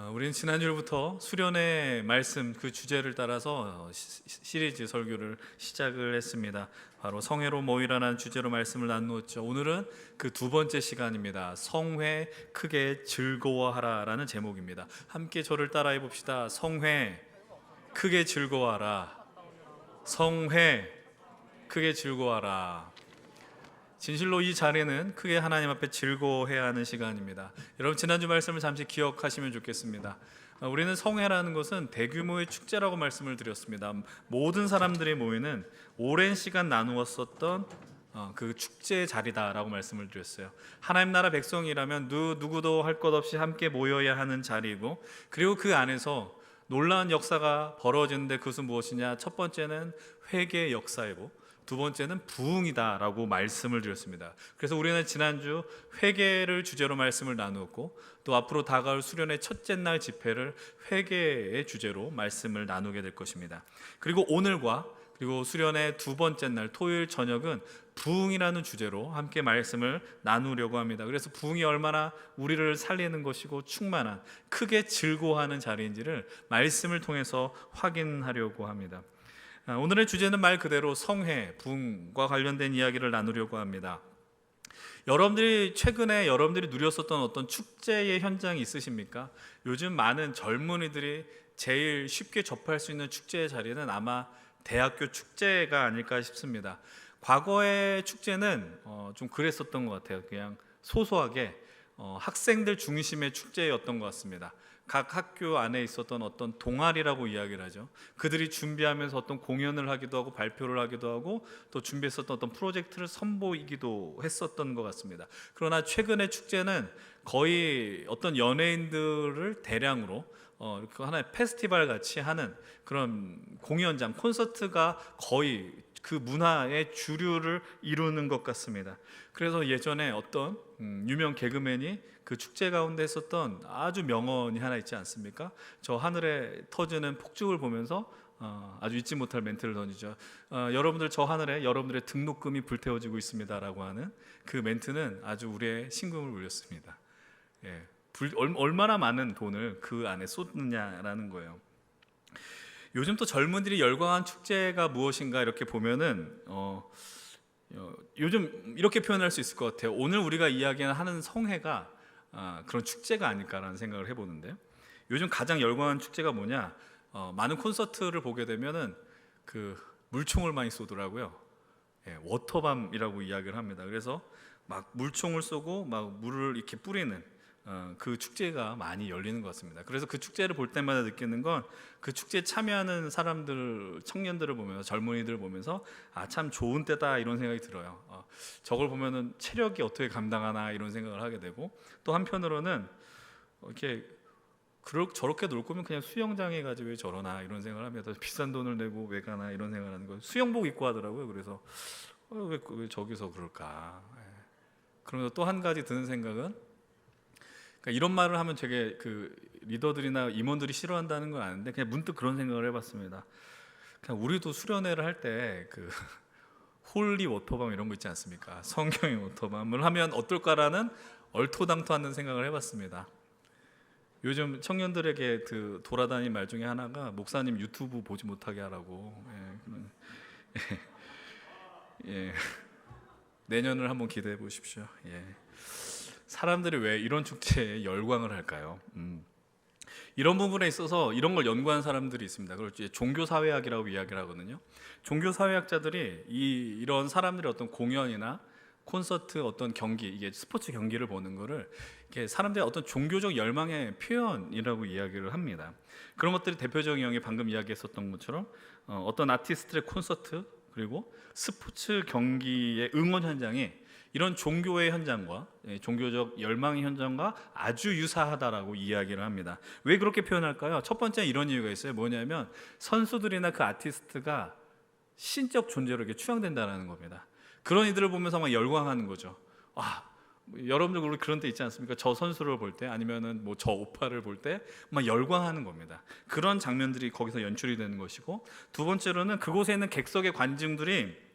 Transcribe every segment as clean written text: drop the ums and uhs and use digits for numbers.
우리는 지난주부터 수련의 말씀 그 주제를 따라서 시리즈 설교를 시작을 했습니다. 바로 성회로 모이라는 주제로 말씀을 나누었죠. 오늘은 그 두 번째 시간입니다. 성회 크게 즐거워하라라는 제목입니다. 함께 저를 따라해 봅시다. 성회 크게 즐거워하라. 성회 크게 즐거워하라. 진실로 이 자리는 크게 하나님 앞에 즐거워해야 하는 시간입니다. 여러분 지난주 말씀을 잠시 기억하시면 좋겠습니다. 우리는 성회라는 것은 대규모의 축제라고 말씀을 드렸습니다. 모든 사람들이 모이는 오랜 시간 나누었었던 그 축제의 자리다라고 말씀을 드렸어요. 하나님 나라 백성이라면 누구도 할 것 없이 함께 모여야 하는 자리이고, 그리고 그 안에서 놀라운 역사가 벌어지는데 그것은 무엇이냐? 첫 번째는 회개의 역사이고, 두 번째는 부흥이다라고 말씀을 드렸습니다. 그래서 우리는 지난주 회개를 주제로 말씀을 나누었고, 또 앞으로 다가올 수련의 첫째 날 집회를 회개의 주제로 말씀을 나누게 될 것입니다. 그리고 오늘과 그리고 수련의 두 번째 날 토요일 저녁은 부흥이라는 주제로 함께 말씀을 나누려고 합니다. 그래서 부흥이 얼마나 우리를 살리는 것이고 충만한 크게 즐거워하는 자리인지를 말씀을 통해서 확인하려고 합니다. 오늘의 주제는 말 그대로 성회, 부흥과 관련된 이야기를 나누려고 합니다. 여러분들이 최근에 누렸었던 어떤 축제의 현장이 있으십니까? 요즘 많은 젊은이들이 제일 쉽게 접할 수 있는 축제의 자리는 아마 대학교 축제가 아닐까 싶습니다. 과거의 축제는 좀 그랬었던 것 같아요. 그냥 소소하게 학생들 중심의 축제였던 것 같습니다. 각 학교 안에 있었던 어떤 동아리라고 이야기를 하죠. 그들이 준비하면서 어떤 공연을 하기도 하고 발표를 하기도 하고 또 준비했었던 어떤 프로젝트를 선보이기도 했었던 것 같습니다. 그러나 최근의 축제는 거의 어떤 연예인들을 대량으로 이렇게 하나의 페스티벌 같이 하는 그런 공연장, 콘서트가 거의 그 문화의 주류를 이루는 것 같습니다. 그래서 예전에 어떤 유명 개그맨이 그 축제 가운데 했었던 아주 명언이 하나 있지 않습니까? 저 하늘에 터지는 폭죽을 보면서 아주 잊지 못할 멘트를 던지죠. 여러분들 저 하늘에 여러분들의 등록금이 불태워지고 있습니다라고 하는 그 멘트는 아주 우리의 심금을 울렸습니다. 예, 얼마나 많은 돈을 그 안에 쏟느냐라는 거예요. 요즘 또 젊은이들이 열광한 축제가 무엇인가 이렇게 보면은 요즘 이렇게 표현할 수 있을 것 같아요. 오늘 우리가 이야기하는 성회가 그런 축제가 아닐까라는 생각을 해보는데요. 요즘 가장 열광한 축제가 뭐냐? 많은 콘서트를 보게 되면은 그 물총을 많이 쏘더라고요. 예, 워터밤이라고 이야기를 합니다. 그래서 막 물총을 쏘고 막 물을 이렇게 뿌리는 그 축제가 많이 열리는 것 같습니다. 그래서 그 축제를 볼 때마다 느끼는 건 그 축제에 참여하는 사람들, 청년들을 보면서, 젊은이들을 보면서 참 좋은 때다 이런 생각이 들어요. 저걸 보면은 체력이 어떻게 감당하나 이런 생각을 하게 되고, 또 한편으로는 이렇게 저렇게 놀 거면 그냥 수영장에 가지 왜 저러나 이런 생각을 합니다. 비싼 돈을 내고 왜 가나 이런 생각을 하는 거예요. 수영복 입고 하더라고요. 그래서 왜 저기서 그럴까. 그러면서 또 한 가지 드는 생각은, 그러니까 이런 말을 하면 되게 그 리더들이나 임원들이 싫어한다는 건 아는데 그냥 문득 그런 생각을 해봤습니다. 그냥 우리도 수련회를 할 때 그 홀리 워터밤 이런 거 있지 않습니까? 성경의 워터밤을 하면 어떨까라는 얼토당토하는 생각을 해봤습니다. 요즘 청년들에게 그 돌아다니는 말 중에 하나가 목사님 유튜브 보지 못하게 하라고. 예. 내년을 한번 기대해 보십시오. 예. 사람들이 왜 이런 축제에 열광을 할까요? 이런 부분에 있어서 이런 걸 연구한 사람들이 있습니다. 그걸 종교사회학이라고 이야기를 하거든요. 종교사회학자들이 이런 사람들의 어떤 공연이나 콘서트, 어떤 경기, 이게 스포츠 경기를 보는 거를 이렇게 사람들의 어떤 종교적 열망의 표현이라고 이야기를 합니다. 그런 것들이 대표적인 경우에 방금 이야기했었던 것처럼 어떤 아티스트의 콘서트, 그리고 스포츠 경기의 응원 현장이 이런 종교의 현장과 종교적 열망의 현장과 아주 유사하다라고 이야기를 합니다. 왜 그렇게 표현할까요? 첫 번째 이런 이유가 있어요. 뭐냐면 선수들이나 그 아티스트가 신적 존재로 이렇게 추앙된다는 겁니다. 그런 이들을 보면서 막 열광하는 거죠. 여러분들 그런 데 있지 않습니까? 저 선수를 볼 때 아니면은 뭐 저 오빠를 볼 때 막 열광하는 겁니다. 그런 장면들이 거기서 연출이 되는 것이고, 두 번째로는 그곳에 있는 객석의 관중들이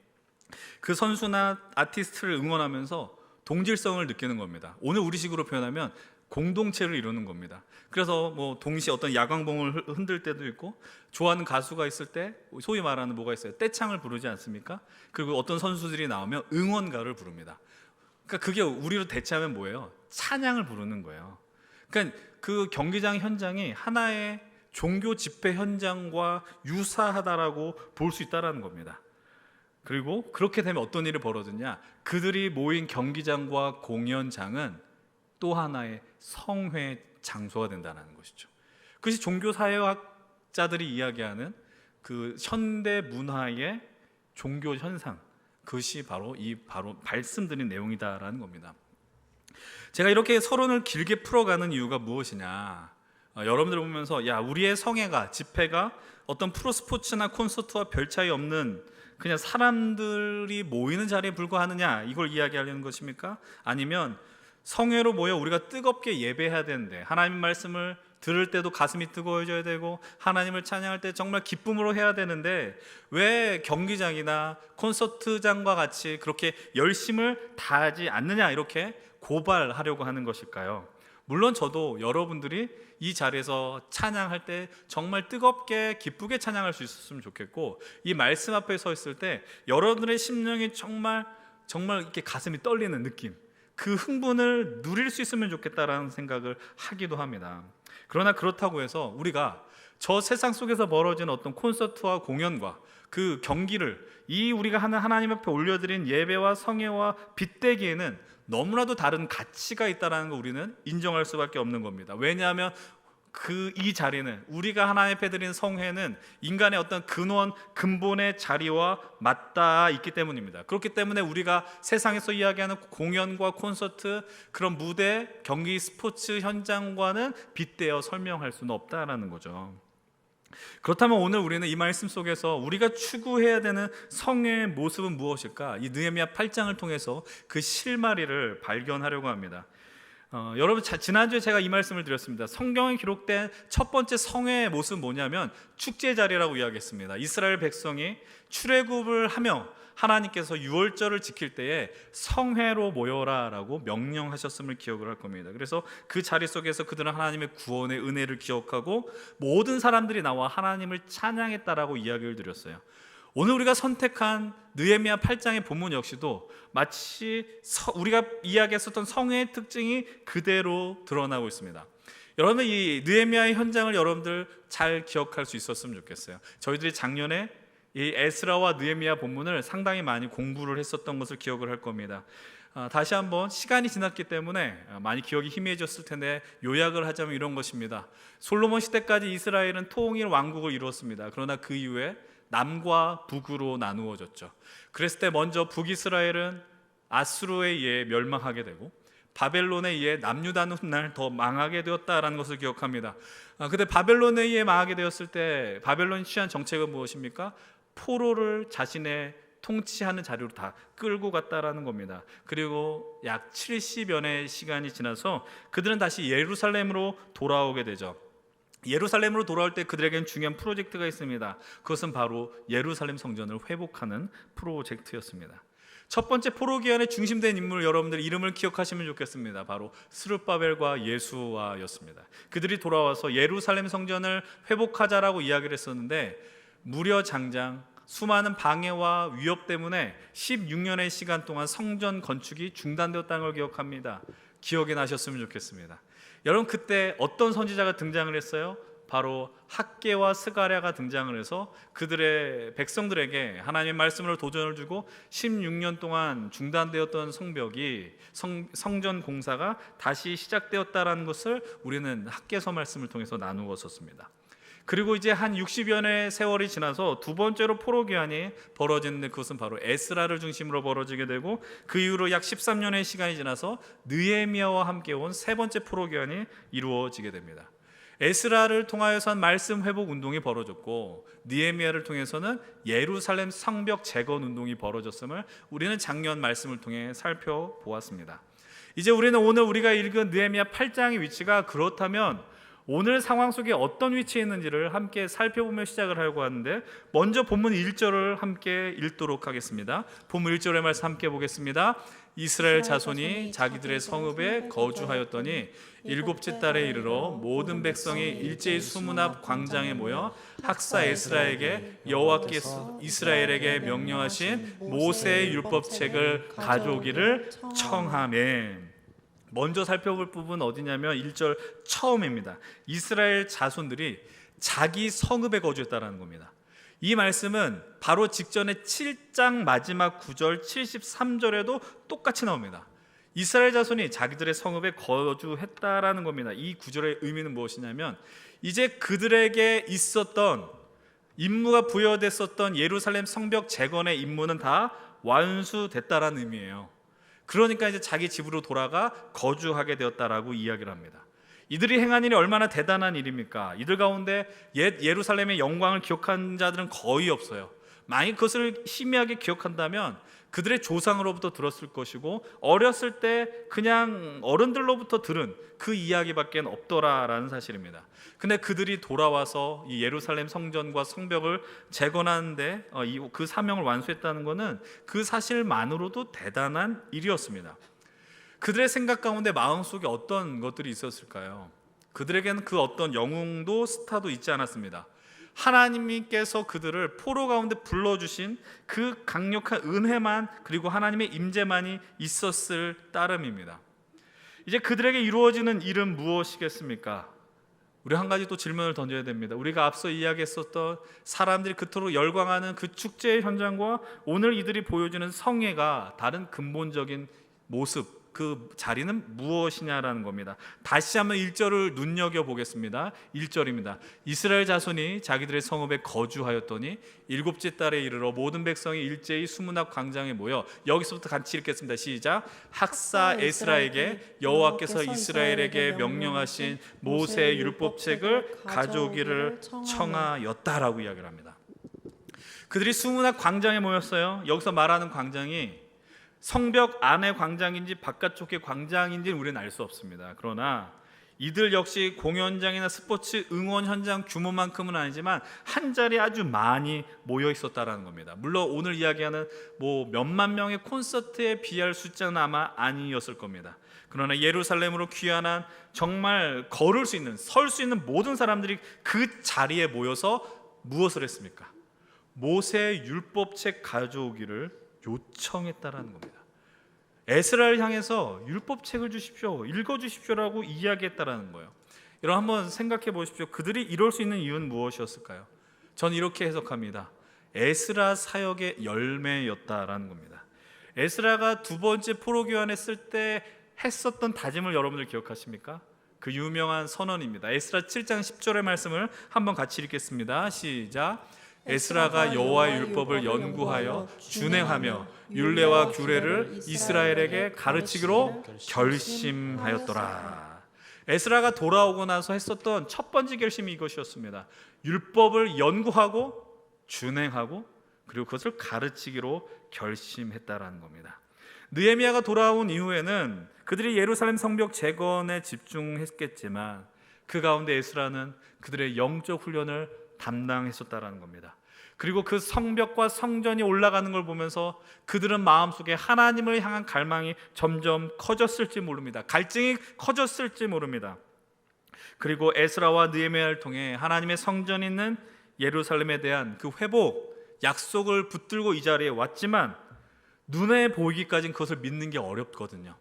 그 선수나 아티스트를 응원하면서 동질성을 느끼는 겁니다. 오늘 우리식으로 표현하면 공동체를 이루는 겁니다. 그래서 뭐 동시에 어떤 야광봉을 흔들 때도 있고, 좋아하는 가수가 있을 때 소위 말하는 뭐가 있어요? 떼창을 부르지 않습니까? 그리고 어떤 선수들이 나오면 응원가를 부릅니다. 그러니까 그게 우리로 대체하면 뭐예요? 찬양을 부르는 거예요. 그러니까 그 경기장 현장이 하나의 종교 집회 현장과 유사하다라고 볼 수 있다라는 겁니다. 그리고 그렇게 되면 어떤 일이 벌어지냐? 그들이 모인 경기장과 공연장은 또 하나의 성회 장소가 된다는 것이죠. 그것이 종교사회학자들이 이야기하는 그 현대 문화의 종교 현상, 그것이 바로 말씀드린 내용이다라는 겁니다. 제가 이렇게 서론을 길게 풀어가는 이유가 무엇이냐? 여러분들 보면서 우리의 성회가, 집회가 어떤 프로스포츠나 콘서트와 별 차이 없는 그냥 사람들이 모이는 자리에 불과하느냐, 이걸 이야기하려는 것입니까? 아니면 성회로 모여 우리가 뜨겁게 예배해야 되는데, 하나님 말씀을 들을 때도 가슴이 뜨거워져야 되고, 하나님을 찬양할 때 정말 기쁨으로 해야 되는데, 왜 경기장이나 콘서트장과 같이 그렇게 열심을 다하지 않느냐, 이렇게 고발하려고 하는 것일까요? 물론 저도 여러분들이 이 자리에서 찬양할 때 정말 뜨겁게 기쁘게 찬양할 수 있었으면 좋겠고, 이 말씀 앞에 서 있을 때 여러분들의 심령이 정말 이렇게 가슴이 떨리는 느낌, 그 흥분을 누릴 수 있으면 좋겠다라는 생각을 하기도 합니다. 그러나 그렇다고 해서 우리가 저 세상 속에서 벌어지는 어떤 콘서트와 공연과 그 경기를 우리가 하는 하나님 앞에 올려드린 예배와 성회와 빗대기에는 너무나도 다른 가치가 있다는 걸 우리는 인정할 수밖에 없는 겁니다. 왜냐하면 이 자리는, 우리가 하나님 앞에 드린 성회는 인간의 어떤 근본의 자리와 맞닿아 있기 때문입니다. 그렇기 때문에 우리가 세상에서 이야기하는 공연과 콘서트, 그런 무대, 경기, 스포츠 현장과는 빗대어 설명할 수는 없다라는 거죠. 그렇다면 오늘 우리는 이 말씀 속에서 우리가 추구해야 되는 성회의 모습은 무엇일까? 이 느헤미야 8장을 통해서 그 실마리를 발견하려고 합니다. 여러분, 지난주에 제가 이 말씀을 드렸습니다. 성경에 기록된 첫 번째 성회의 모습은 뭐냐면 축제 자리라고 이야기했습니다. 이스라엘 백성이 출애굽을 하며 하나님께서 유월절을 지킬 때에 성회로 모여라 라고 명령하셨음을 기억을 할 겁니다. 그래서 그 자리 속에서 그들은 하나님의 구원의 은혜를 기억하고 모든 사람들이 나와 하나님을 찬양했다라고 이야기를 드렸어요. 오늘 우리가 선택한 느헤미야 8장의 본문 역시도 마치 우리가 이야기했었던 성회의 특징이 그대로 드러나고 있습니다. 여러분, 이 느헤미야의 현장을 여러분들 잘 기억할 수 있었으면 좋겠어요. 저희들이 작년에 이 에스라와 느헤미야 본문을 상당히 많이 공부를 했었던 것을 기억을 할 겁니다. 다시 한번 시간이 지났기 때문에 많이 기억이 희미해졌을 텐데 요약을 하자면 이런 것입니다. 솔로몬 시대까지 이스라엘은 통일 왕국을 이루었습니다. 그러나 그 이후에 남과 북으로 나누어졌죠. 그랬을 때 먼저 북이스라엘은 아수르에 의해 멸망하게 되고 바벨론에 의해 남유다는 훗날 더 망하게 되었다라는 것을 기억합니다. 근데 바벨론에 의해 망하게 되었을 때 바벨론이 취한 정책은 무엇입니까? 포로를 자신의 통치하는 자리로 다 끌고 갔다라는 겁니다. 그리고 약 70여 년의 시간이 지나서 그들은 다시 예루살렘으로 돌아오게 되죠. 예루살렘으로 돌아올 때 그들에게는 중요한 프로젝트가 있습니다. 그것은 바로 예루살렘 성전을 회복하는 프로젝트였습니다. 첫 번째 포로기한의 중심된 인물, 여러분들 이름을 기억하시면 좋겠습니다. 바로 스룹바벨과 예수와였습니다. 그들이 돌아와서 예루살렘 성전을 회복하자라고 이야기를 했었는데 무려 장장 수많은 방해와 위협 때문에 16년의 시간 동안 성전 건축이 중단되었다는 걸 기억합니다. 기억이 나셨으면 좋겠습니다. 여러분, 그때 어떤 선지자가 등장을 했어요? 바로 학개와 스가랴가 등장을 해서 그들의 백성들에게 하나님의 말씀으로 도전을 주고 16년 동안 중단되었던 성전 공사가 다시 시작되었다라는 것을 우리는 학개서 말씀을 통해서 나누었었습니다. 그리고 이제 한 60여 년의 세월이 지나서 두 번째로 포로기한이 벌어지는데 그것은 바로 에스라를 중심으로 벌어지게 되고 그 이후로 약 13년의 시간이 지나서 느헤미야와 함께 온 세 번째 포로기한이 이루어지게 됩니다. 에스라를 통하여서 한 말씀 회복 운동이 벌어졌고 느헤미야를 통해서는 예루살렘 성벽 재건 운동이 벌어졌음을 우리는 작년 말씀을 통해 살펴보았습니다. 이제 우리는 오늘 우리가 읽은 느헤미야 8장의 위치가 그렇다면 오늘 상황 속에 어떤 위치에 있는지를 함께 살펴보며 시작을 하려고 하는데, 먼저 본문 1절을 함께 읽도록 하겠습니다. 본문 1절의 말씀 함께 보겠습니다. 이스라엘 자손이 자기들의 성읍에 거주하였더니 일곱째 달에 이르러 모든 백성이 일제히 수문 앞 광장에 모여 학사 에스라에게 여호와께서 이스라엘에게 명령하신 모세의 율법책을 가져오기를 청하매. 먼저 살펴볼 부분 어디냐면 1절 처음입니다. 이스라엘 자손들이 자기 성읍에 거주했다라는 겁니다. 이 말씀은 바로 직전에 7장 마지막 9절 73절에도 똑같이 나옵니다. 이스라엘 자손이 자기들의 성읍에 거주했다라는 겁니다. 이 구절의 의미는 무엇이냐면, 이제 그들에게 있었던 임무가 부여됐었던 예루살렘 성벽 재건의 임무는 다 완수됐다라는 의미예요. 그러니까 이제 자기 집으로 돌아가 거주하게 되었다라고 이야기를 합니다. 이들이 행한 일이 얼마나 대단한 일입니까? 이들 가운데 옛 예루살렘의 영광을 기억한 자들은 거의 없어요. 만약 그것을 희미하게 기억한다면 그들의 조상으로부터 들었을 것이고, 어렸을 때 그냥 어른들로부터 들은 그 이야기밖에 없더라라는 사실입니다. 근데 그들이 돌아와서 이 예루살렘 성전과 성벽을 재건하는데 그 사명을 완수했다는 것은 그 사실만으로도 대단한 일이었습니다. 그들의 생각 가운데 마음속에 어떤 것들이 있었을까요? 그들에게는 그 어떤 영웅도 스타도 있지 않았습니다. 하나님께서 그들을 포로 가운데 불러주신 그 강력한 은혜만, 그리고 하나님의 임재만이 있었을 따름입니다. 이제 그들에게 이루어지는 일은 무엇이겠습니까? 우리 한 가지 또 질문을 던져야 됩니다. 우리가 앞서 이야기했었던 사람들이 그토록 열광하는 그 축제의 현장과 오늘 이들이 보여주는 성회가 다른 근본적인 모습, 그 자리는 무엇이냐라는 겁니다. 다시 한번 1절을 눈여겨보겠습니다. 1절입니다. 이스라엘 자손이 자기들의 성읍에 거주하였더니 일곱째 달에 이르러 모든 백성이 일제히 수문 앞 광장에 모여. 여기서부터 같이 읽겠습니다. 시작. 학사 에스라에게 여호와께서 이스라엘에게 명령하신 모세의 율법책을 가져오기를 청하였다라고 이야기를 합니다. 그들이 수문 앞 광장에 모였어요. 여기서 말하는 광장이 성벽 안의 광장인지 바깥쪽의 광장인지는 우리는 알 수 없습니다. 그러나 이들 역시 공연장이나 스포츠 응원 현장 규모만큼은 아니지만 한 자리에 아주 많이 모여 있었다라는 겁니다. 물론 오늘 이야기하는 몇만 명의 콘서트에 비할 숫자는 아마 아니었을 겁니다. 그러나 예루살렘으로 귀환한 정말 걸을 수 있는, 설 수 있는 모든 사람들이 그 자리에 모여서 무엇을 했습니까? 모세의 율법책 가져오기를 요청했다라는 겁니다. 에스라를 향해서 율법책을 주십시오, 읽어주십시오라고 이야기했다라는 거예요. 여러분 한번 생각해 보십시오. 그들이 이럴 수 있는 이유는 무엇이었을까요? 저는 이렇게 해석합니다. 에스라 사역의 열매였다라는 겁니다. 에스라가 두 번째 포로 교환했을 때 했었던 다짐을 여러분들 기억하십니까? 그 유명한 선언입니다. 에스라 7장 10절의 말씀을 한번 같이 읽겠습니다. 시작. 에스라가 여호와의 율법을 연구하여 준행하며 율례와 규례를 이스라엘에게 가르치기로 결심하였더라. 에스라가 돌아오고 나서 했었던 첫 번째 결심이 이것이었습니다. 율법을 연구하고 준행하고 그리고 그것을 가르치기로 결심했다라는 겁니다. 느헤미야가 돌아온 이후에는 그들이 예루살렘 성벽 재건에 집중했겠지만 그 가운데 에스라는 그들의 영적 훈련을 담당했었다라는 겁니다. 그리고 그 성벽과 성전이 올라가는 걸 보면서 그들은 마음속에 하나님을 향한 갈망이 점점 커졌을지 모릅니다. 갈증이 커졌을지 모릅니다. 그리고 에스라와 느헤미야를 통해 하나님의 성전이 있는 예루살렘에 대한 그 회복 약속을 붙들고 이 자리에 왔지만 눈에 보이기까지는 그것을 믿는 게 어렵거든요.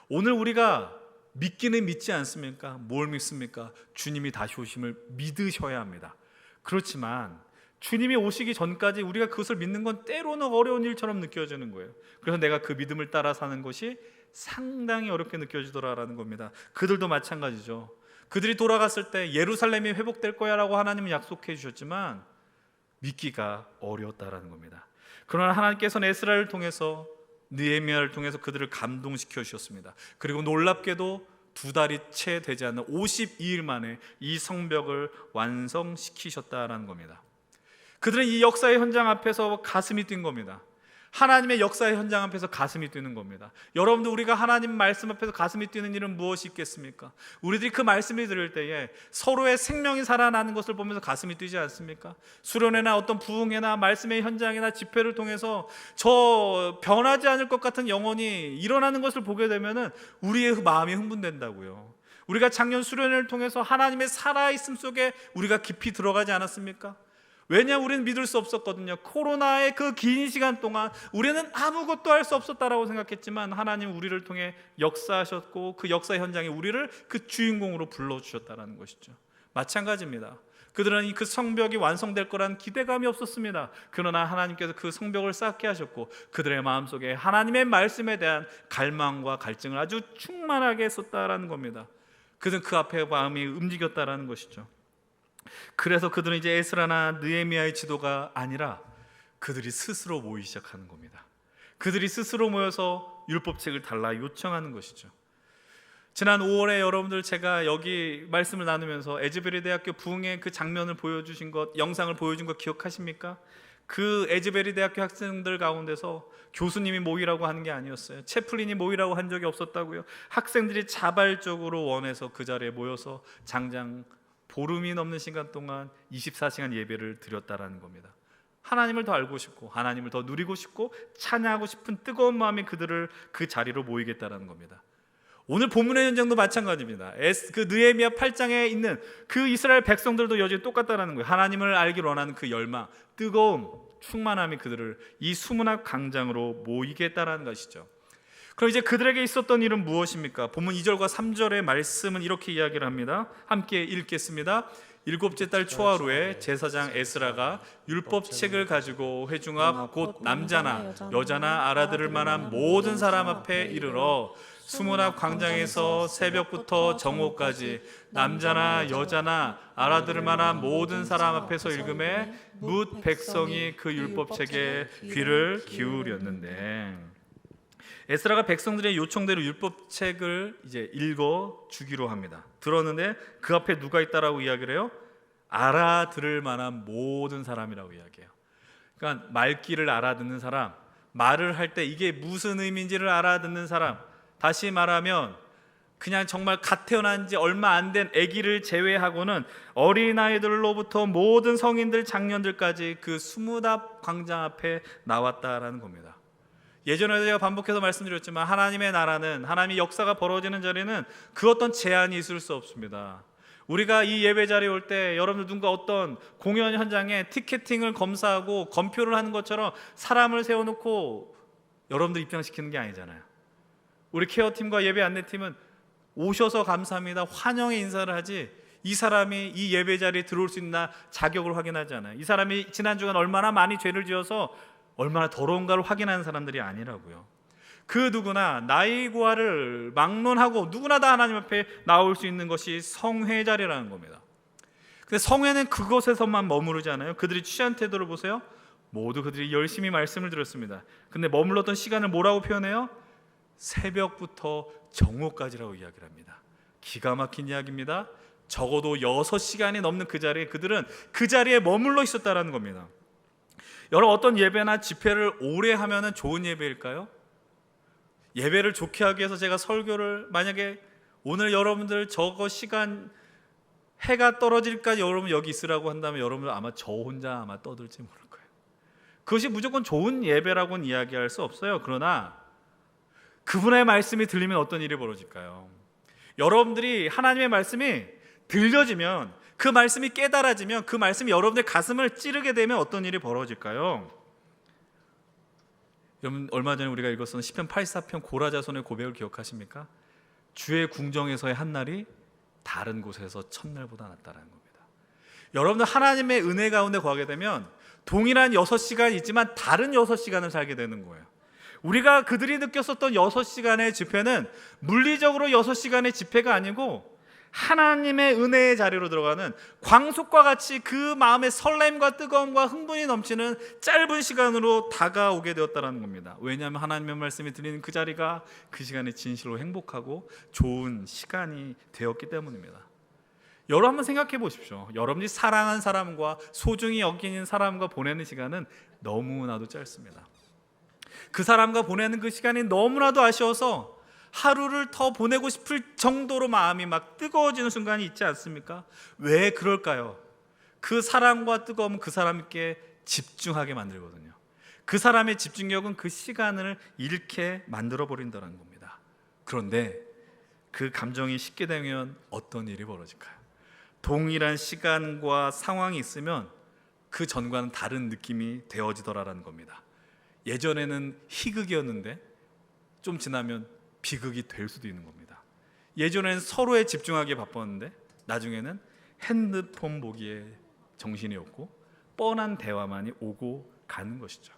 오늘 우리가 믿기는 믿지 않습니까? 뭘 믿습니까? 주님이 다시 오심을 믿으셔야 합니다. 그렇지만 주님이 오시기 전까지 우리가 그것을 믿는 건 때로는 어려운 일처럼 느껴지는 거예요. 그래서 내가 그 믿음을 따라 사는 것이 상당히 어렵게 느껴지더라라는 겁니다. 그들도 마찬가지죠. 그들이 돌아갔을 때 예루살렘이 회복될 거야 라고 하나님은 약속해 주셨지만 믿기가 어려웠다라는 겁니다. 그러나 하나님께서는 에스라를 통해서 느헤미야를 통해서 그들을 감동시켜 주셨습니다. 그리고 놀랍게도 2달이 채 되지 않는 52일 만에 이 성벽을 완성시키셨다라는 겁니다. 그들은 이 역사의 현장 앞에서 가슴이 뛴 겁니다. 하나님의 역사의 현장 앞에서 가슴이 뛰는 겁니다. 여러분들, 우리가 하나님 말씀 앞에서 가슴이 뛰는 일은 무엇이 있겠습니까? 우리들이 그 말씀을 들을 때에 서로의 생명이 살아나는 것을 보면서 가슴이 뛰지 않습니까? 수련회나 어떤 부흥회나 말씀의 현장이나 집회를 통해서 저 변하지 않을 것 같은 영혼이 일어나는 것을 보게 되면 우리의 마음이 흥분된다고요. 우리가 작년 수련회를 통해서 하나님의 살아있음 속에 우리가 깊이 들어가지 않았습니까? 왜냐하면 우리는 믿을 수 없었거든요. 코로나의 그 긴 시간 동안 우리는 아무것도 할 수 없었다라고 생각했지만 하나님 우리를 통해 역사하셨고 그 역사 현장에 우리를 그 주인공으로 불러주셨다는 것이죠. 마찬가지입니다. 그들은 그 성벽이 완성될 거라는 기대감이 없었습니다. 그러나 하나님께서 그 성벽을 쌓게 하셨고 그들의 마음속에 하나님의 말씀에 대한 갈망과 갈증을 아주 충만하게 쏟다라는 겁니다. 그들은 그 앞에 마음이 움직였다라는 것이죠. 그래서 그들은 이제 에스라나 느헤미야의 지도가 아니라 그들이 스스로 모이기 시작하는 겁니다. 그들이 스스로 모여서 율법책을 달라 요청하는 것이죠. 지난 5월에 여러분들 제가 여기 말씀을 나누면서 에즈베리 대학교 부흥의 그 장면을 보여주신 것, 영상을 보여준 것 기억하십니까? 그 에즈베리 대학교 학생들 가운데서 교수님이 모이라고 하는 게 아니었어요. 채플린이 모이라고 한 적이 없었다고요. 학생들이 자발적으로 원해서 그 자리에 모여서 장장 보름이 넘는 시간 동안 24시간 예배를 드렸다라는 겁니다. 하나님을 더 알고 싶고 하나님을 더 누리고 싶고 찬양하고 싶은 뜨거운 마음이 그들을 그 자리로 모이겠다라는 겁니다. 오늘 본문의 현장도 마찬가지입니다. 그 느헤미야 8장에 있는 그 이스라엘 백성들도 여전히 똑같다라는 거예요. 하나님을 알기를 원하는 그 열망, 뜨거움, 충만함이 그들을 이 수문학 광장으로 모이겠다라는 것이죠. 그럼 이제 그들에게 있었던 일은 무엇입니까? 본문 2절과 3절의 말씀은 이렇게 이야기를 합니다. 함께 읽겠습니다. 일곱째 달 초하루에 제사장 에스라가 율법책을 가지고 회중 앞 곧 남자나 여자나 알아들을 만한 모든 사람 앞에 이르러 수문학 광장에서 새벽부터 정오까지 남자나 여자나 알아들을 만한 모든 사람 앞에서 읽음에 뭇 백성이 그 율법책에 귀를 기울였는데, 에스라가 백성들의 요청대로 율법책을 이제 읽어 주기로 합니다. 들었는데 그 앞에 누가 있다라고 이야기를 해요? 알아들을 만한 모든 사람이라고 이야기해요. 그러니까 말귀를 알아듣는 사람, 말을 할 때 이게 무슨 의미인지를 알아듣는 사람, 다시 말하면 그냥 정말 갓 태어난 지 얼마 안 된 아기를 제외하고는 어린아이들로부터 모든 성인들, 장년들까지 그 수문학 광장 앞에 나왔다라는 겁니다. 예전에 제가 반복해서 말씀드렸지만 하나님의 나라는, 하나님의 역사가 벌어지는 자리는 그 어떤 제한이 있을 수 없습니다. 우리가 이 예배 자리에 올 때 여러분들 누군가 어떤 공연 현장에 티켓팅을 검사하고 검표를 하는 것처럼 사람을 세워놓고 여러분들 입장시키는 게 아니잖아요. 우리 케어팀과 예배 안내팀은 오셔서 감사합니다, 환영의 인사를 하지 이 사람이 이 예배 자리에 들어올 수 있나 자격을 확인하지 않아요. 이 사람이 지난 주간 얼마나 많이 죄를 지어서 얼마나 더러운가를 확인하는 사람들이 아니라고요. 그 누구나 나이 고하를 막론하고 누구나 다 하나님 앞에 나올 수 있는 것이 성회 자리라는 겁니다. 근데 성회는 그곳에서만 머무르지 않아요. 그들이 취한 태도를 보세요. 모두 그들이 열심히 말씀을 들었습니다. 근데 머물렀던 시간을 뭐라고 표현해요? 새벽부터 정오까지라고 이야기를 합니다. 기가 막힌 이야기입니다. 적어도 6시간이 넘는 그 자리에 그들은 그 자리에 머물러 있었다는 겁니다. 여러분, 어떤 예배나 집회를 오래 하면 좋은 예배일까요? 예배를 좋게 하기 위해서 제가 설교를, 만약에 오늘 여러분들 저거 시간 해가 떨어질까지 여러분 여기 있으라고 한다면 여러분들 아마 저 혼자 아마 떠들지 모를 거예요. 그것이 무조건 좋은 예배라고는 이야기할 수 없어요. 그러나 그분의 말씀이 들리면 어떤 일이 벌어질까요? 여러분들이 하나님의 말씀이 들려지면, 그 말씀이 깨달아지면, 그 말씀이 여러분의 가슴을 찌르게 되면 어떤 일이 벌어질까요? 여러분, 얼마 전에 우리가 읽었던 시편 84편 고라자손의 고백을 기억하십니까? 주의 궁정에서의 한날이 다른 곳에서 첫날보다 낫다는 겁니다. 여러분들 하나님의 은혜 가운데 거하게 되면 동일한 6시간이 있지만 다른 6시간을 살게 되는 거예요. 우리가 그들이 느꼈었던 6시간의 집회는 물리적으로 6시간의 집회가 아니고 하나님의 은혜의 자리로 들어가는 광속과 같이 그 마음의 설렘과 뜨거움과 흥분이 넘치는 짧은 시간으로 다가오게 되었다는 겁니다. 왜냐하면 하나님의 말씀이 들리는 그 자리가 그 시간에 진실로 행복하고 좋은 시간이 되었기 때문입니다. 여러분 한번 생각해 보십시오. 여러분이 사랑한 사람과 소중히 여기는 사람과 보내는 시간은 너무나도 짧습니다. 그 사람과 보내는 그 시간이 너무나도 아쉬워서 하루를 더 보내고 싶을 정도로 마음이 막 뜨거워지는 순간이 있지 않습니까? 왜 그럴까요? 그 사랑과 뜨거움은 그 사람께 집중하게 만들거든요. 그 사람의 집중력은 그 시간을 잃게 만들어 버린다는 겁니다. 그런데 그 감정이 식게 되면 어떤 일이 벌어질까요? 동일한 시간과 상황이 있으면 그 전과는 다른 느낌이 되어지더라라는 겁니다. 예전에는 희극이었는데 좀 지나면 비극이 될 수도 있는 겁니다. 예전에는 서로에 집중하기에 바빴는데 나중에는 핸드폰 보기에 정신이 없고 뻔한 대화만이 오고 가는 것이죠.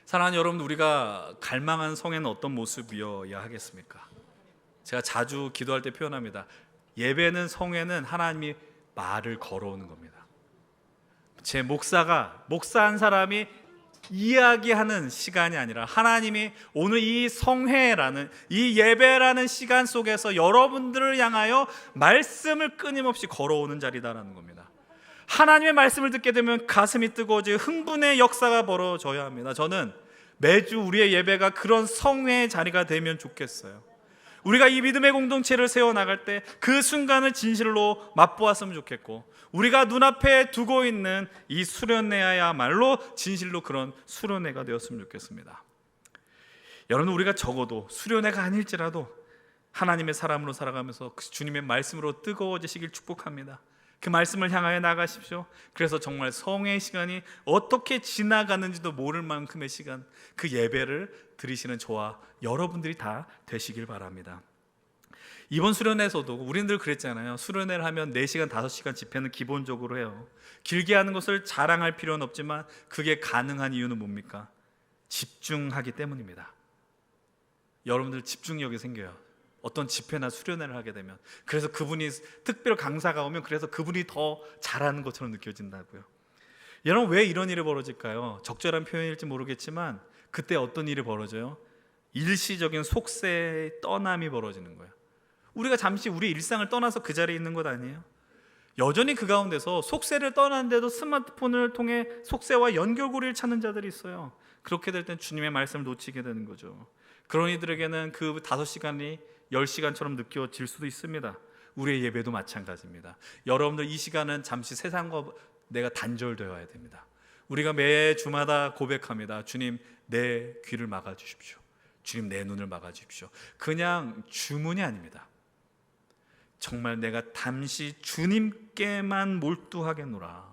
사랑하는 여러분, 우리가 갈망한 성에는 어떤 모습이어야 하겠습니까? 제가 자주 기도할 때 표현합니다. 예배는, 성회는 하나님이 말을 걸어오는 겁니다. 제 목사 한 사람이 이야기하는 시간이 아니라 하나님이 오늘 이 성회라는, 이 예배라는 시간 속에서 여러분들을 향하여 말씀을 끊임없이 걸어오는 자리다라는 겁니다. 하나님의 말씀을 듣게 되면 가슴이 뜨거워지고 흥분의 역사가 벌어져야 합니다. 저는 매주 우리의 예배가 그런 성회의 자리가 되면 좋겠어요. 우리가 이 믿음의 공동체를 세워나갈 때 그 순간을 진실로 맛보았으면 좋겠고, 우리가 눈앞에 두고 있는 이 수련회야말로 진실로 그런 수련회가 되었으면 좋겠습니다. 여러분, 우리가 적어도 수련회가 아닐지라도 하나님의 사람으로 살아가면서 주님의 말씀으로 뜨거워지시길 축복합니다. 그 말씀을 향하여 나가십시오. 그래서 정말 성회의 시간이 어떻게 지나가는지도 모를 만큼의 시간, 그 예배를 드리시는 저와 여러분들이 다 되시길 바랍니다. 이번 수련회에서도 우리는 그랬잖아요. 수련회를 하면 4시간, 5시간 집회는 기본적으로 해요. 길게 하는 것을 자랑할 필요는 없지만 그게 가능한 이유는 뭡니까? 집중하기 때문입니다. 여러분들 집중력이 생겨요. 어떤 집회나 수련회를 하게 되면. 그래서 그분이 특별 강사가 오면 그래서 그분이 더 잘하는 것처럼 느껴진다고요. 여러분, 왜 이런 일이 벌어질까요? 적절한 표현일지 모르겠지만 그때 어떤 일이 벌어져요? 일시적인 속세의 떠남이 벌어지는 거예요. 우리가 잠시 우리 일상을 떠나서 그 자리에 있는 것 아니에요? 여전히 그 가운데서 속세를 떠났는데도 스마트폰을 통해 속세와 연결고리를 찾는 자들이 있어요. 그렇게 될 땐 주님의 말씀을 놓치게 되는 거죠. 그런 이들에게는 그 5시간이 10시간처럼 느껴질 수도 있습니다. 우리의 예배도 마찬가지입니다. 여러분들 이 시간은 잠시 세상과 내가 단절되어야 됩니다. 우리가 매 주마다 고백합니다. 주님, 내 귀를 막아주십시오. 주님, 내 눈을 막아주십시오. 그냥 주문이 아닙니다. 정말 내가 잠시 주님께만 몰두하겠노라.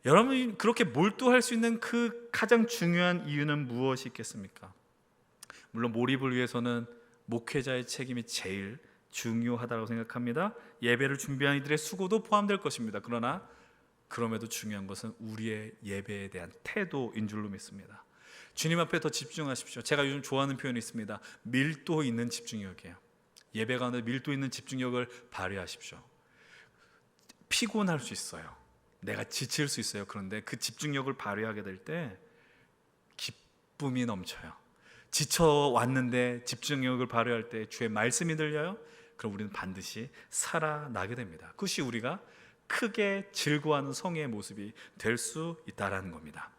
여러분이 그렇게 몰두할 수 있는 그 가장 중요한 이유는 무엇이 있겠습니까? 물론 몰입을 위해서는 목회자의 책임이 제일 중요하다고 생각합니다. 예배를 준비한 이들의 수고도 포함될 것입니다. 그러나 그럼에도 중요한 것은 우리의 예배에 대한 태도인 줄로 믿습니다. 주님 앞에 더 집중하십시오. 제가 요즘 좋아하는 표현이 있습니다. 밀도 있는 집중력이에요. 예배 가운데 밀도 있는 집중력을 발휘하십시오. 피곤할 수 있어요. 내가 지칠 수 있어요. 그런데 그 집중력을 발휘하게 될 때 기쁨이 넘쳐요. 지쳐왔는데 집중력을 발휘할 때 주의 말씀이 들려요. 그럼 우리는 반드시 살아나게 됩니다. 그것이 우리가 크게 즐거워하는 성의 모습이 될 수 있다는 겁니다.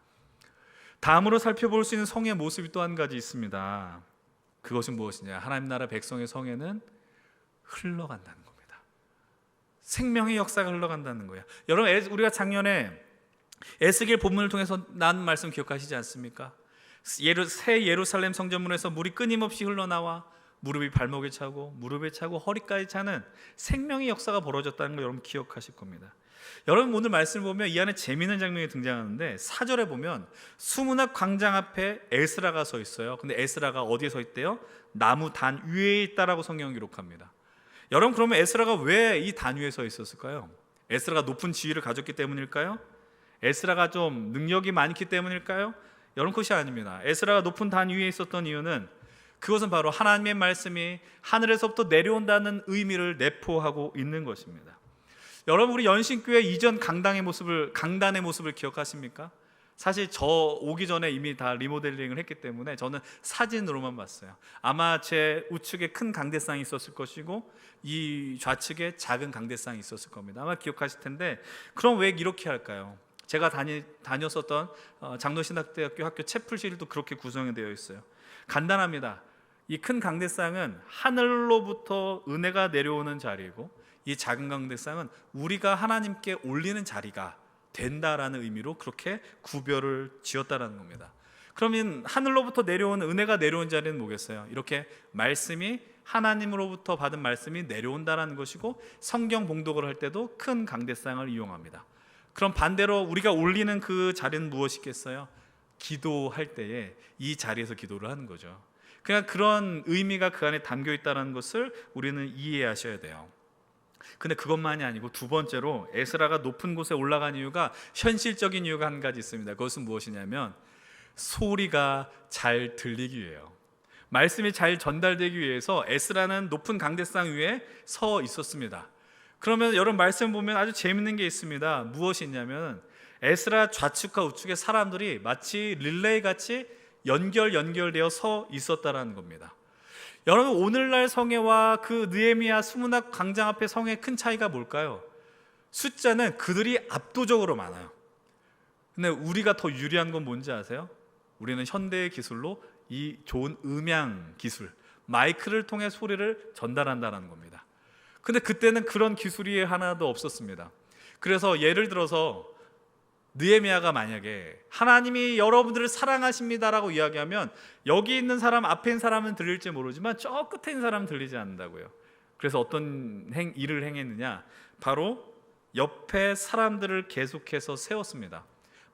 다음으로 살펴볼 수 있는 성의 모습이 또 한 가지 있습니다. 그것은 무엇이냐? 하나님 나라 백성의 성에는 흘러간다는 겁니다. 생명의 역사가 흘러간다는 거예요. 여러분, 우리가 작년에 에스겔 본문을 통해서 난 말씀 기억하시지 않습니까? 새 예루살렘 성전문에서 물이 끊임없이 흘러나와 무릎이 발목에 차고 무릎에 차고 허리까지 차는 생명의 역사가 벌어졌다는 거 여러분 기억하실 겁니다. 여러분, 오늘 말씀을 보면 이 안에 재미있는 장면이 등장하는데 4절에 보면 수문학 광장 앞에 에스라가 서 있어요. 근데 에스라가 어디에 서 있대요? 나무 단 위에 있다라고 성경은 기록합니다. 여러분, 그러면 에스라가 왜 이 단 위에 서 있었을까요? 에스라가 높은 지위를 가졌기 때문일까요? 에스라가 좀 능력이 많기 때문일까요? 여러분, 그것이 아닙니다. 에스라가 높은 단 위에 있었던 이유는 그것은 바로 하나님의 말씀이 하늘에서부터 내려온다는 의미를 내포하고 있는 것입니다. 여러분, 우리 연신교회 이전 강단의 모습을 기억하십니까? 사실 저 오기 전에 이미 다 리모델링을 했기 때문에 저는 사진으로만 봤어요. 아마 제 우측에 큰 강대상이 있었을 것이고 이 좌측에 작은 강대상이 있었을 겁니다. 아마 기억하실 텐데, 그럼 왜 이렇게 할까요? 제가 다녔었던 장로신학대학교 학교 채플실도 그렇게 구성이 되어 있어요. 간단합니다. 이 큰 강대상은 하늘로부터 은혜가 내려오는 자리이고, 이 작은 강대상은 우리가 하나님께 올리는 자리가 된다라는 의미로 그렇게 구별을 지었다라는 겁니다. 그러면 하늘로부터 내려오는 은혜가 내려온 자리는 뭐겠어요? 이렇게 말씀이 하나님으로부터 받은 말씀이 내려온다라는 것이고, 성경 봉독을 할 때도 큰 강대상을 이용합니다. 그럼 반대로 우리가 올리는 그 자리는 무엇이겠어요? 기도할 때에 이 자리에서 기도를 하는 거죠. 그냥 그런 의미가 그 안에 담겨 있다는 것을 우리는 이해하셔야 돼요. 근데 그것만이 아니고 두 번째로 에스라가 높은 곳에 올라간 이유가, 현실적인 이유가 한 가지 있습니다. 그것은 무엇이냐면 소리가 잘 들리기 위해요. 말씀이 잘 전달되기 위해서 에스라는 높은 강대상 위에 서 있었습니다. 그러면 여러분 말씀 보면 아주 재밌는 게 있습니다. 무엇이 있냐면 에스라 좌측과 우측에 사람들이 마치 릴레이 같이 연결되어 서 있었다라는 겁니다. 여러분, 오늘날 성회와 그 느헤미야 수문학 광장 앞의 성회의 큰 차이가 뭘까요? 숫자는 그들이 압도적으로 많아요. 근데 우리가 더 유리한 건 뭔지 아세요? 우리는 현대의 기술로 이 좋은 음향 기술, 마이크를 통해 소리를 전달한다는 겁니다. 근데 그때는 그런 기술이 하나도 없었습니다. 그래서 예를 들어서 느헤미야가 만약에 하나님이 여러분들을 사랑하십니다라고 이야기하면 여기 있는 사람, 앞에 있는 사람은 들릴지 모르지만 저 끝에 있는 사람은 들리지 않는다고요. 그래서 어떤 일을 행했느냐, 바로 옆에 사람들을 계속해서 세웠습니다.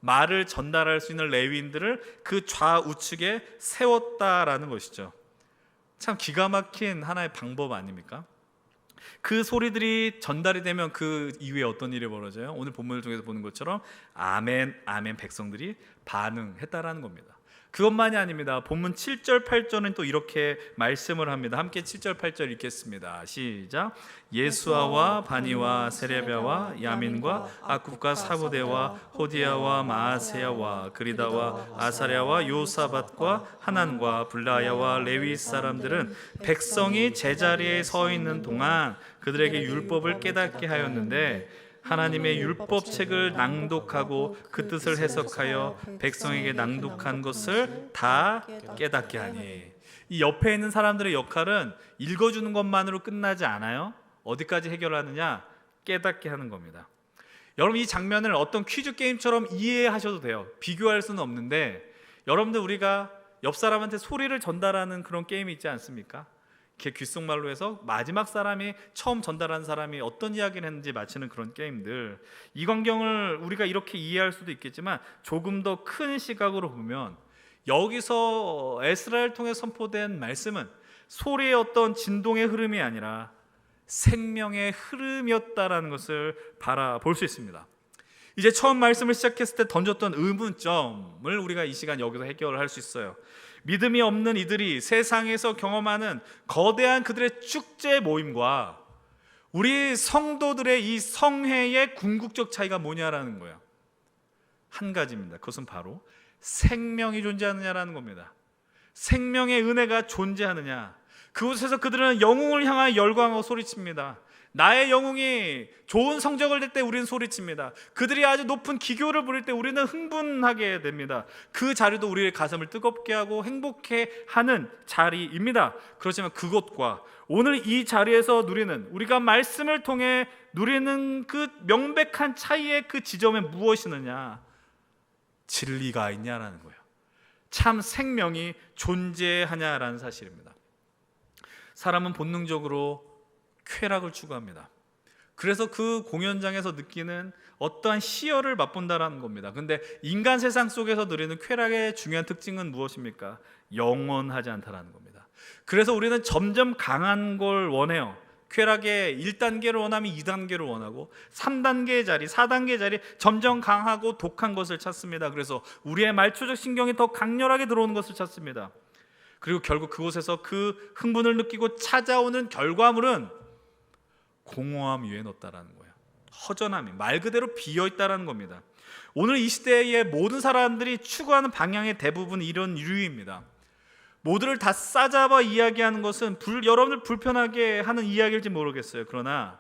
말을 전달할 수 있는 레위인들을 그 좌우측에 세웠다라는 것이죠. 참 기가 막힌 하나의 방법 아닙니까? 그 소리들이 전달이 되면 그 이후에 어떤 일이 벌어져요? 오늘 본문을 통해서 보는 것처럼 아멘, 아멘 백성들이 반응했다라는 겁니다. 그것만이 아닙니다. 본문 7절 8절은 또 이렇게 말씀을 합니다. 함께 7절 8절 읽겠습니다. 시작. 예수아와 바니와 세레비아와 야민과 아굽과 사부대와 호디야와 마아세야와 그리다와 아사랴와 요사밧과 하난과 블라야와 레위 사람들은 백성이 제자리에 서 있는 동안 그들에게 율법을 깨닫게 하였는데, 하나님의 율법책을 낭독하고 그 뜻을 해석하여 백성에게 낭독한 것을 다 깨닫게 하니. 이 옆에 있는 사람들의 역할은 읽어주는 것만으로 끝나지 않아요. 어디까지 해결하느냐? 깨닫게 하는 겁니다. 여러분, 이 장면을 어떤 퀴즈 게임처럼 이해하셔도 돼요. 비교할 수는 없는데, 여러분들 우리가 옆 사람한테 소리를 전달하는 그런 게임이 있지 않습니까? 이렇게 귓속말로 해서 마지막 사람이 처음 전달한 사람이 어떤 이야기를 했는지 맞히는 그런 게임들. 이 광경을 우리가 이렇게 이해할 수도 있겠지만 조금 더 큰 시각으로 보면 여기서 에스라를 통해 선포된 말씀은 소리의 어떤 진동의 흐름이 아니라 생명의 흐름이었다라는 것을 바라볼 수 있습니다. 이제 처음 말씀을 시작했을 때 던졌던 의문점을 우리가 이 시간 여기서 해결을 할 수 있어요. 믿음이 없는 이들이 세상에서 경험하는 거대한 그들의 축제 모임과 우리 성도들의 이 성회의 궁극적 차이가 뭐냐라는 거예요. 한 가지입니다. 그것은 바로 생명이 존재하느냐라는 겁니다. 생명의 은혜가 존재하느냐. 그곳에서 그들은 영웅을 향하여 열광하고 소리칩니다. 나의 영웅이 좋은 성적을 낼 때 우리는 소리칩니다. 그들이 아주 높은 기교를 부릴 때 우리는 흥분하게 됩니다. 그 자리도 우리의 가슴을 뜨겁게 하고 행복해 하는 자리입니다. 그렇지만 그것과 오늘 이 자리에서 누리는, 우리가 말씀을 통해 누리는 그 명백한 차이의 그 지점에 무엇이 있느냐? 진리가 있냐라는 거예요. 참 생명이 존재하냐라는 사실입니다. 사람은 본능적으로 쾌락을 추구합니다. 그래서 그 공연장에서 느끼는 어떠한 희열을 맛본다라는 겁니다. 근데 인간 세상 속에서 누리는 쾌락의 중요한 특징은 무엇입니까? 영원하지 않다라는 겁니다. 그래서 우리는 점점 강한 걸 원해요. 쾌락의 1단계를 원하면 2단계를 원하고 3단계의 자리, 4단계의 자리, 점점 강하고 독한 것을 찾습니다. 그래서 우리의 말초적 신경이 더 강렬하게 들어오는 것을 찾습니다. 그리고 결국 그곳에서 그 흥분을 느끼고 찾아오는 결과물은 공허함 위에 넣었다라는 거예요. 허전함이, 말 그대로 비어있다라는 겁니다. 오늘 이 시대의 모든 사람들이 추구하는 방향의 대부분 이런 유입니다. 모두를 다 싸잡아 이야기하는 것은 여러분을 불편하게 하는 이야기일지 모르겠어요. 그러나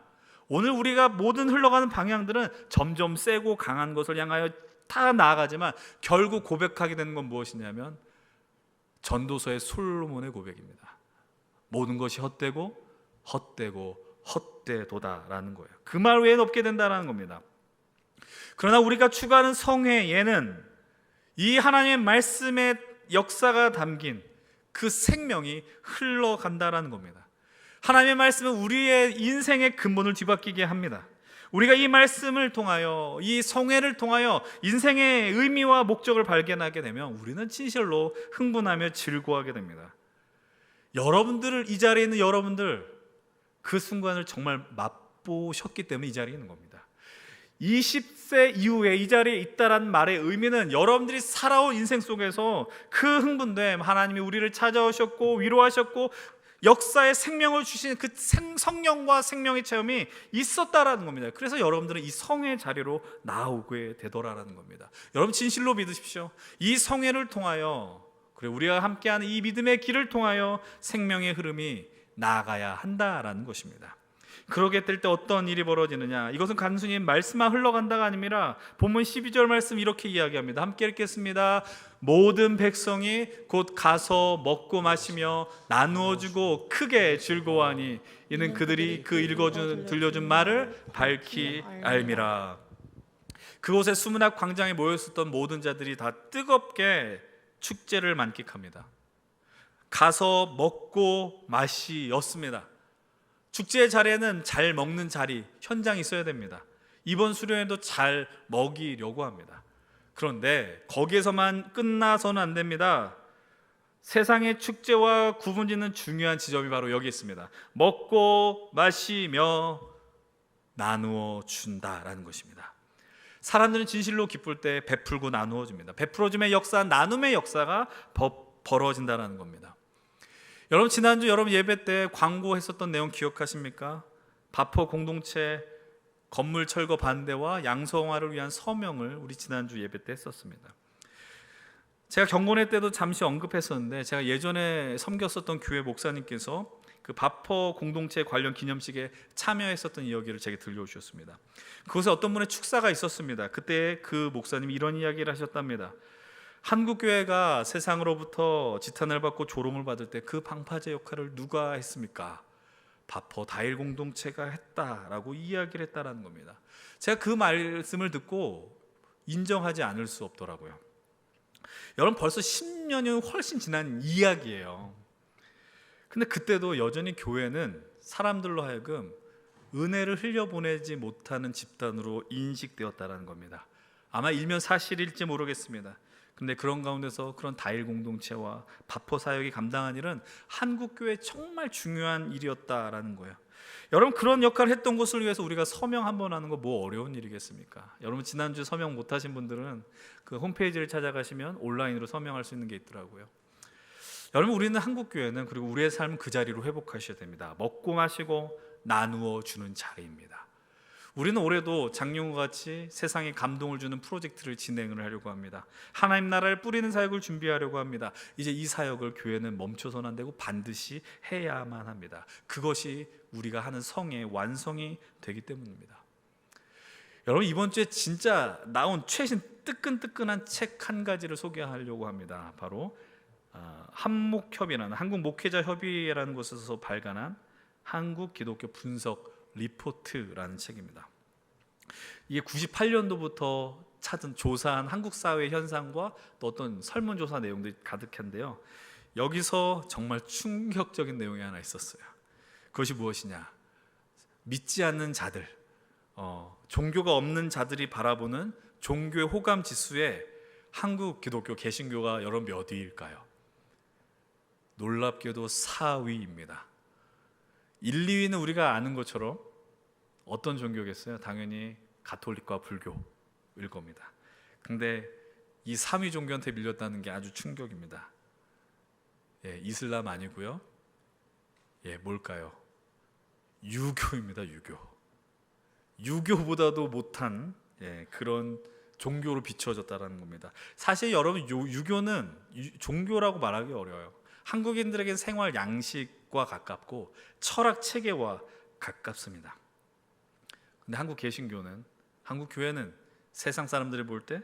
오늘 우리가 모든 흘러가는 방향들은 점점 세고 강한 것을 향하여 다 나아가지만 결국 고백하게 되는 건 무엇이냐면 전도서의 솔로몬의 고백입니다. 모든 것이 헛되고 헛되고 헛되도다라는 거예요. 그 말 외에는 없게 된다라는 겁니다. 그러나 우리가 추구하는 성회에는 이 하나님의 말씀의 역사가 담긴 그 생명이 흘러간다라는 겁니다. 하나님의 말씀은 우리의 인생의 근본을 뒤바뀌게 합니다. 우리가 이 말씀을 통하여, 이 성회를 통하여 인생의 의미와 목적을 발견하게 되면 우리는 진실로 흥분하며 즐거워하게 됩니다. 여러분들을, 이 자리에 있는 여러분들, 그 순간을 정말 맛보셨기 때문에 이 자리에 있는 겁니다. 20세 이후에 이 자리에 있다라는 말의 의미는 여러분들이 살아온 인생 속에서 그 흥분됨, 하나님이 우리를 찾아오셨고 위로하셨고 역사의 생명을 주신 그 성령과 생명의 체험이 있었다라는 겁니다. 그래서 여러분들은 이 성회의 자리로 나오게 되더라라는 겁니다. 여러분 진실로 믿으십시오. 이 성회를 통하여, 그래 우리가 함께하는 이 믿음의 길을 통하여 생명의 흐름이 나아가야 한다라는 것입니다. 그러게 될 때 어떤 일이 벌어지느냐, 이것은 단순히 말씀만 흘러간다가 아니라 본문 12절 말씀 이렇게 이야기합니다. 함께 읽겠습니다. 모든 백성이 곧 가서 먹고 마시며 나누어 주고 크게 즐거워하니 이는 그들이 그 들려준 말을 밝히 알미라. 그곳에 수문학 광장에 모였었던 모든 자들이 다 뜨겁게 축제를 만끽합니다. 가서 먹고 마시였습니다. 축제의 자리에는 잘 먹는 자리, 현장이 있어야 됩니다. 이번 수련회도 잘 먹이려고 합니다. 그런데 거기에서만 끝나서는 안 됩니다. 세상의 축제와 구분짓는 중요한 지점이 바로 여기 있습니다. 먹고 마시며 나누어 준다라는 것입니다. 사람들은 진실로 기쁠 때 베풀고 나누어 줍니다. 베풀어줌의 역사, 나눔의 역사가 벌어진다는 겁니다. 여러분 지난주 여러분 예배 때 광고했었던 내용 기억하십니까? 바포 공동체 건물 철거 반대와 양성화를 위한 서명을 우리 지난주 예배 때 했었습니다. 제가 경건회 때도 잠시 언급했었는데, 제가 예전에 섬겼었던 교회 목사님께서 그 바포 공동체 관련 기념식에 참여했었던 이야기를 제게 들려주셨습니다. 그곳에 어떤 분의 축사가 있었습니다. 그때 그 목사님이 이런 이야기를 하셨답니다. 한국교회가 세상으로부터 지탄을 받고 조롱을 받을 때 그 방파제 역할을 누가 했습니까? 바포 다일 공동체가 했다라고 이야기를 했다라는 겁니다. 제가 그 말씀을 듣고 인정하지 않을 수 없더라고요. 여러분 벌써 10년이 훨씬 지난 이야기예요. 근데 그때도 여전히 교회는 사람들로 하여금 은혜를 흘려보내지 못하는 집단으로 인식되었다는 겁니다. 아마 일면 사실일지 모르겠습니다. 근데 그런 가운데서 그런 다일 공동체와 바포 사역이 감당한 일은 한국교회에 정말 중요한 일이었다라는 거예요. 여러분 그런 역할을 했던 것을 위해서 우리가 서명 한번 하는 거 뭐 어려운 일이겠습니까? 여러분 지난주 서명 못하신 분들은 그 홈페이지를 찾아가시면 온라인으로 서명할 수 있는 게 있더라고요. 여러분 우리는 한국교회는, 그리고 우리의 삶은 그 자리로 회복하셔야 됩니다. 먹고 마시고 나누어 주는 자리입니다. 우리는 올해도 작년과 같이 세상에 감동을 주는 프로젝트를 진행을 하려고 합니다. 하나님 나라를 뿌리는 사역을 준비하려고 합니다. 이제 이 사역을 교회는 멈춰서는 안 되고 반드시 해야만 합니다. 그것이 우리가 하는 성의 완성이 되기 때문입니다. 여러분 이번 주에 진짜 나온 최신 뜨끈뜨끈한 책 한 가지를 소개하려고 합니다. 바로 한목협이라는 한국목회자협의회라는 곳에서 발간한 한국 기독교 분석 리포트라는 책입니다. 이게 98년도부터 찾은 조사한 한국 사회 현상과 또 어떤 설문조사 내용들이 가득한데요. 여기서 정말 충격적인 내용이 하나 있었어요. 그것이 무엇이냐? 믿지 않는 자들, 종교가 없는 자들이 바라보는 종교의 호감 지수에 한국 기독교 개신교가 여러분 몇 위일까요? 놀랍게도 4위입니다. 1, 2위는 우리가 아는 것처럼 어떤 종교겠어요? 당연히 가톨릭과 불교일 겁니다. 근데 이 3위 종교한테 밀렸다는 게 아주 충격입니다. 이슬람 아니고요. 뭘까요? 유교입니다. 유교보다도 못한 그런 종교로 비춰졌다는 겁니다. 사실 여러분 유교는 종교라고 말하기 어려워요. 한국인들에게는 생활 양식과 가깝고 철학 체계와 가깝습니다. 근데 한국 교회는 세상 사람들이 볼 때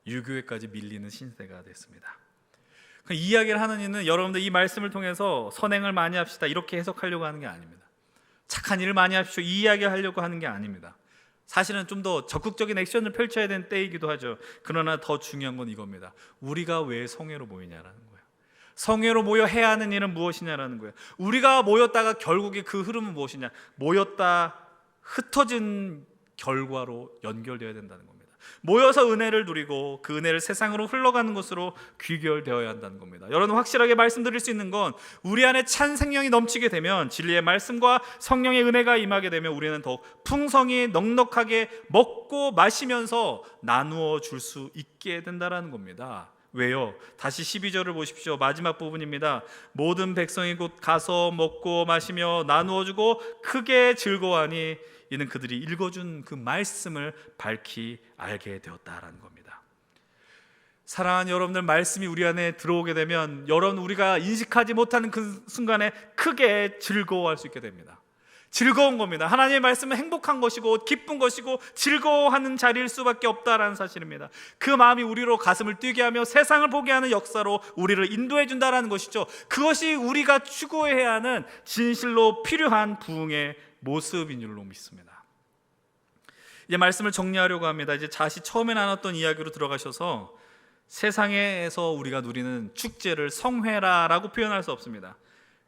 유교회까지 밀리는 신세가 됐습니다. 이 이야기를 하는 이는 여러분들 이 말씀을 통해서 선행을 많이 합시다 이렇게 해석하려고 하는 게 아닙니다. 착한 일을 많이 합시오 이 이야기를 하려고 하는 게 아닙니다. 사실은 좀 더 적극적인 액션을 펼쳐야 되는 때이기도 하죠. 그러나 더 중요한 건 이겁니다. 우리가 왜 성회로 모이냐라는 거예요. 성회로 모여 해야 하는 일은 무엇이냐라는 거예요. 우리가 모였다가 결국에 그 흐름은 무엇이냐, 모였다 흩어진 결과로 연결되어야 된다는 겁니다. 모여서 은혜를 누리고 그 은혜를 세상으로 흘러가는 것으로 귀결되어야 한다는 겁니다. 여러분, 확실하게 말씀드릴 수 있는 건 우리 안에 찬 생명이 넘치게 되면, 진리의 말씀과 성령의 은혜가 임하게 되면 우리는 더욱 풍성히 넉넉하게 먹고 마시면서 나누어 줄 수 있게 된다는 겁니다. 왜요? 다시 12절을 보십시오. 마지막 부분입니다. 모든 백성이 곧 가서 먹고 마시며 나누어 주고 크게 즐거워하니 이는 그들이 읽어준 그 말씀을 밝히 알게 되었다라는 겁니다. 사랑하는 여러분들, 말씀이 우리 안에 들어오게 되면 여러분, 우리가 인식하지 못하는 그 순간에 크게 즐거워할 수 있게 됩니다. 즐거운 겁니다. 하나님의 말씀은 행복한 것이고 기쁜 것이고 즐거워하는 자리일 수밖에 없다라는 사실입니다. 그 마음이 우리로 가슴을 뛰게 하며 세상을 보게 하는 역사로 우리를 인도해 준다라는 것이죠. 그것이 우리가 추구해야 하는 진실로 필요한 부흥의 모습인 줄로 믿습니다. 이제 말씀을 정리하려고 합니다. 이제 다시 처음에 나눴던 이야기로 들어가셔서, 세상에서 우리가 누리는 축제를 성회라라고 표현할 수 없습니다.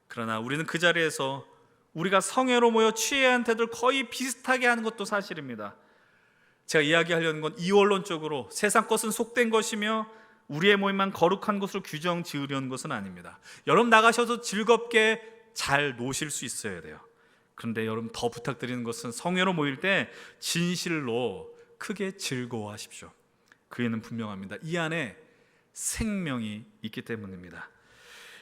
그러나 우리는 그 자리에서 우리가 성회로 모여 취해야 하는 태도를 거의 비슷하게 하는 것도 사실입니다. 제가 이야기하려는 건 이원론적으로 세상 것은 속된 것이며 우리의 모임만 거룩한 것으로 규정 지으려는 것은 아닙니다. 여러분, 나가셔서 즐겁게 잘 노실 수 있어야 돼요. 그런데 여러분, 더 부탁드리는 것은 성회로 모일 때 진실로 크게 즐거워하십시오. 그 이유는 분명합니다. 이 안에 생명이 있기 때문입니다.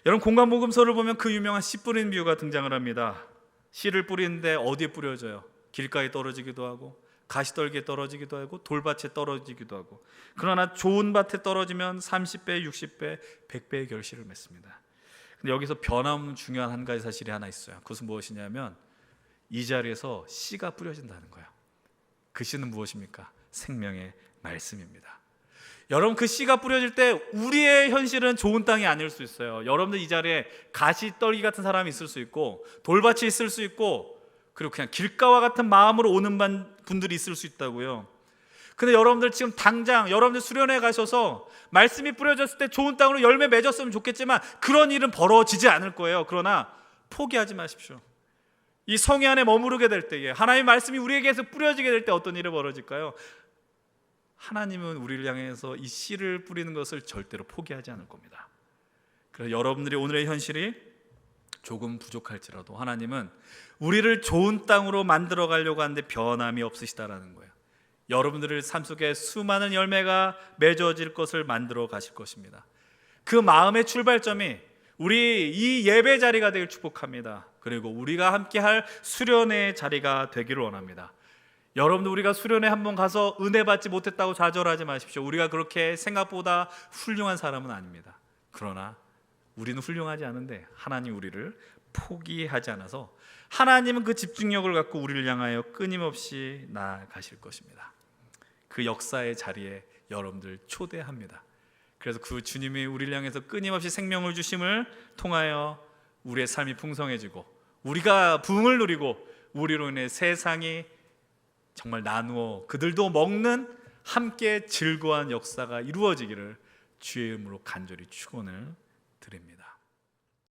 여러분, 공관복음서를 보면 그 유명한 씨 뿌리는 비유가 등장을 합니다. 씨를 뿌리는데 어디에 뿌려져요? 길가에 떨어지기도 하고 가시떨기에 떨어지기도 하고 돌밭에 떨어지기도 하고, 그러나 좋은 밭에 떨어지면 30배, 60배, 100배의 결실을 맺습니다. 근데 여기서 변함없는 중요한 한 가지 사실이 하나 있어요. 그것은 무엇이냐면 이 자리에서 씨가 뿌려진다는 거예요. 그 씨는 무엇입니까? 생명의 말씀입니다. 여러분, 그 씨가 뿌려질 때 우리의 현실은 좋은 땅이 아닐 수 있어요. 여러분들 이 자리에 가시떨기 같은 사람이 있을 수 있고 돌밭이 있을 수 있고, 그리고 그냥 길가와 같은 마음으로 오는 분들이 있을 수 있다고요. 근데 여러분들 지금 당장 여러분들 수련회 가셔서 말씀이 뿌려졌을 때 좋은 땅으로 열매 맺었으면 좋겠지만 그런 일은 벌어지지 않을 거예요. 그러나 포기하지 마십시오. 이 성회 안에 머무르게 될 때에, 하나님의 말씀이 우리에게서 뿌려지게 될 때 어떤 일이 벌어질까요? 하나님은 우리를 향해서 이 씨를 뿌리는 것을 절대로 포기하지 않을 겁니다. 그래서 여러분들이 오늘의 현실이 조금 부족할지라도 하나님은 우리를 좋은 땅으로 만들어 가려고 하는데 변함이 없으시다라는 거예요. 여러분들의 삶 속에 수많은 열매가 맺어질 것을 만들어 가실 것입니다. 그 마음의 출발점이 우리 이 예배 자리가 되길 축복합니다. 그리고 우리가 함께할 수련회 자리가 되기를 원합니다. 여러분들, 우리가 수련회 한번 가서 은혜 받지 못했다고 좌절하지 마십시오. 우리가 그렇게 생각보다 훌륭한 사람은 아닙니다. 그러나 우리는 훌륭하지 않은데 하나님 우리를 포기하지 않아서 하나님은 그 집중력을 갖고 우리를 향하여 끊임없이 나아가실 것입니다. 그 역사의 자리에 여러분들 초대합니다. 그래서 그 주님이 우리를 향해서 끊임없이 생명을 주심을 통하여 우리의 삶이 풍성해지고 우리가 부흥을 누리고 우리로 인해 세상이 정말 나누어 그들도 먹는 함께 즐거운 역사가 이루어지기를 주의 이름으로 간절히 축원을 드립니다.